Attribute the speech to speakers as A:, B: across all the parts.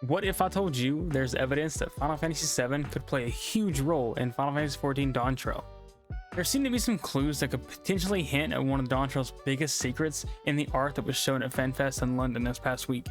A: What if I told you there's evidence that Final Fantasy VII could play a huge role in Final Fantasy XIV Dawntrail? There seem to be some clues that could potentially hint at one of Dawntrail's biggest secrets in the art that was shown at FanFest in London this past week.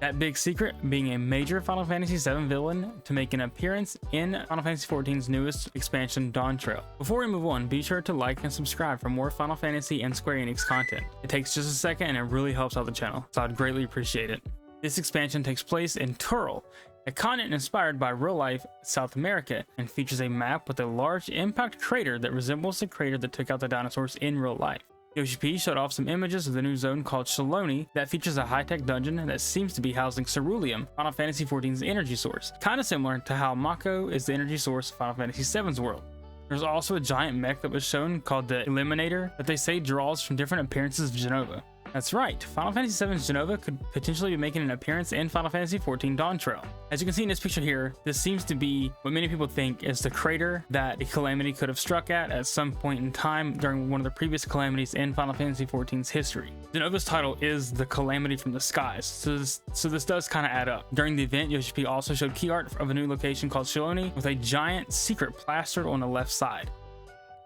A: That big secret being a major Final Fantasy VII villain to make an appearance in Final Fantasy XIV's newest expansion, Dawntrail. Before we move on, be sure to like and subscribe for more Final Fantasy and Square Enix content. It takes just a second and it really helps out the channel, so I'd greatly appreciate it. This expansion takes place in Turl, a continent inspired by real-life South America, and features a map with a large impact crater that resembles the crater that took out the dinosaurs in real life. Yoshi P showed off some images of the new zone called Shaloni that features a high-tech dungeon that seems to be housing Ceruleum, Final Fantasy XIV's energy source, kinda similar to how Mako is the energy source of Final Fantasy VII's world. There's also a giant mech that was shown called the Eliminator that they say draws from different appearances of Jenova. That's right, Final Fantasy VII's Jenova could potentially be making an appearance in Final Fantasy XIV Dawntrail. As you can see in this picture here, this seems to be what many people think is the crater that a calamity could have struck at some point in time during one of the previous calamities in Final Fantasy XIV's history. Jenova's title is the Calamity from the Skies, so this does kind of add up. During the event, Yoshi P also showed key art of a new location called Shaloni with a giant secret plastered on the left side.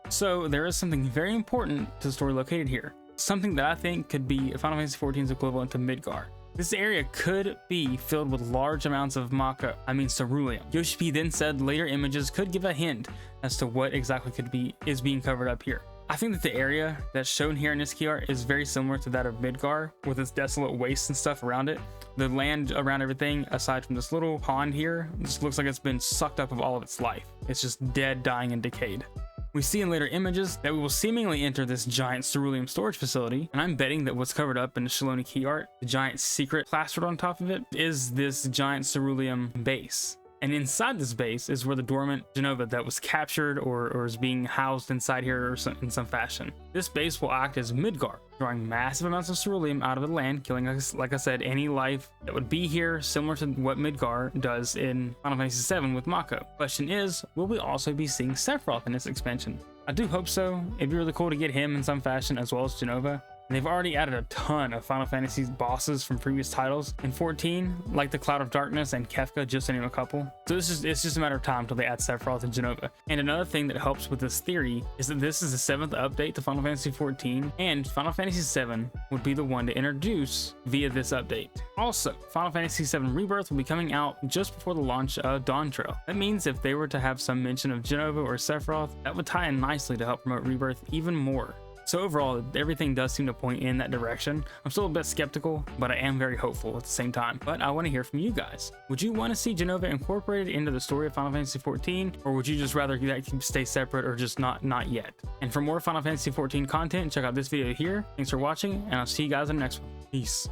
A: So there is something very important to the story located here. Something that I think could be Final Fantasy XIV's equivalent to Midgar. This area could be filled with large amounts of Ceruleum. Yoshi P then said later images could give a hint as to what exactly is being covered up here. I think that the area that's shown here in this key art is very similar to that of Midgar, with its desolate wastes and stuff around it. The land around everything, aside from this little pond here, just looks like it's been sucked up of all of its life. It's just dead, dying, and decayed. We see in later images that we will seemingly enter this giant Ceruleum storage facility, and I'm betting that what's covered up in the Shaloni key art, the giant secret plastered on top of it, is this giant Ceruleum base. And inside this base is where the dormant Jenova that was captured or is being housed inside here in some fashion. This base will act as Midgar, drawing massive amounts of Ceruleum out of the land, killing, like I said, any life that would be here, similar to what Midgar does in Final Fantasy VII with Mako. Question is, will we also be seeing Sephiroth in this expansion? I do hope so. It'd be really cool to get him in some fashion as well as Jenova. And they've already added a ton of Final Fantasy bosses from previous titles in 14, like the Cloud of Darkness and Kefka, just to name a couple. So it's just a matter of time till they add Sephiroth and Jenova. And another thing that helps with this theory is that this is the 7th update to Final Fantasy 14, and Final Fantasy 7 would be the one to introduce via this update. Also, Final Fantasy 7 Rebirth will be coming out just before the launch of Dawntrail. That means if they were to have some mention of Jenova or Sephiroth, that would tie in nicely to help promote Rebirth even more. So overall, everything does seem to point in that direction. I'm still a bit skeptical, but I am very hopeful at the same time. But I want to hear from you guys. Would you want to see Jenova incorporated into the story of Final Fantasy XIV, or would you just rather that stay separate or just not yet? And for more Final Fantasy XIV content, check out this video here. Thanks for watching, and I'll see you guys in the next one. Peace.